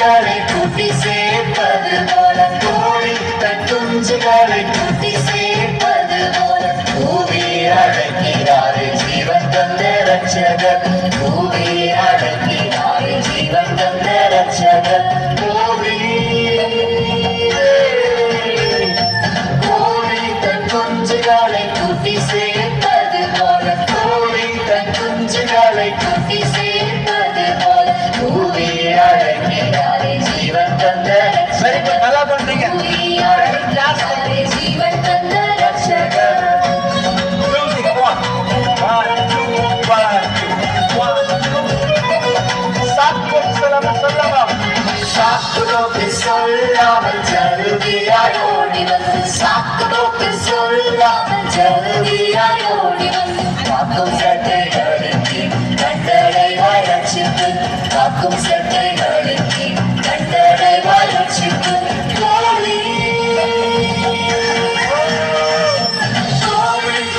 குஞ்சுகளை கூட்டி சேர்ப்பது போல கோழி தன் குஞ்சுகளை கூட்டி சேர்ப்பது போல பூவி அழைக்கிறாரே ஜீவன் தந்த ரட்சகர் பூவி அழைக்கிறாரே ஜீவன் தந்த ரட்சகர் கோழி தன் குஞ்சுகளை கூட்டி சேர்ப்பது போல கோழி தன் குஞ்சுகளை கூட்டி சேர்ப்பது போல பூவி அழைக்கிறாரே ஜீவன் தந்த ரட்சகர் நல்லா பண்றீங்க ஜீவன் தந்த ரட்சகர் சாக்குலோக்கு சொல்லாமல் ஜருதியாய் ஓடி வந்து சாக்குலோக்கு சொல்லாமல் ஜருதியாய் ஓடி வந்து காக்கும் சட்டைகளுக்கு கட்டளை வளர்ச்சிக்கு காக்கும் சட்டைகளுக்கு கட்டளை வளர்ச்சிக்கு கோழி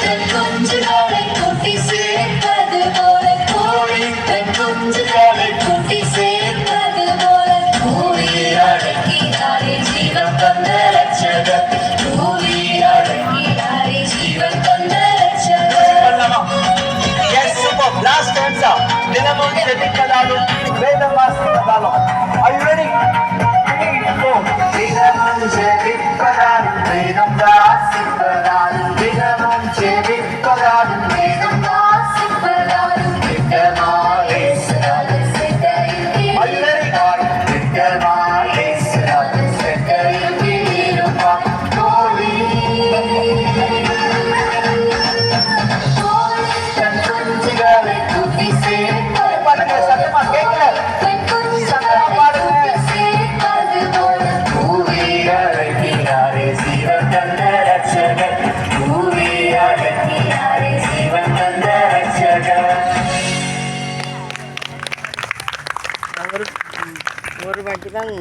தன் குஞ்சுகளை கூட்டி சேர்ப்பது போல கோழி தன் குஞ்சுகளை கூட்டி சேர்ப்பது போல பூவி அடக்கினாரே ஜீவன் தந்த ரட்சகர் பூவி அடக்கினாரே ஜீவன் தந்த ரட்சகர் லாஸ்ட் ஆன்சர் தினமும் ஜெபிப்பதாலும் வேதம் வாசிப்பதாலும் Are you ready? 3, 4 தினமும் ஜெபிப்பதாலும் வேதம் வாசிப்பதாலும் தினமும் ஜெபிப்பதாலும் வேதம் வாசிப்பதாலும் திட்டமாலே சிறாது செட்டையில் Are you ready? திட்டமாலே சிறாது செட்டையில் இருப்பான் கோழி தன் குஞ்சுகளை கூட்டி பாருங்க சத்தமா கேட்கல சத்தமா பாடுங்க சேர்ப்பது போல பூவி அழைக்கிறாரே ஜீவன் தந்த ரட்சகர் பூவி அழைக்கிறாரே ஜீவன் தந்த ரட்சகர் ஒரு வாட்டி தான்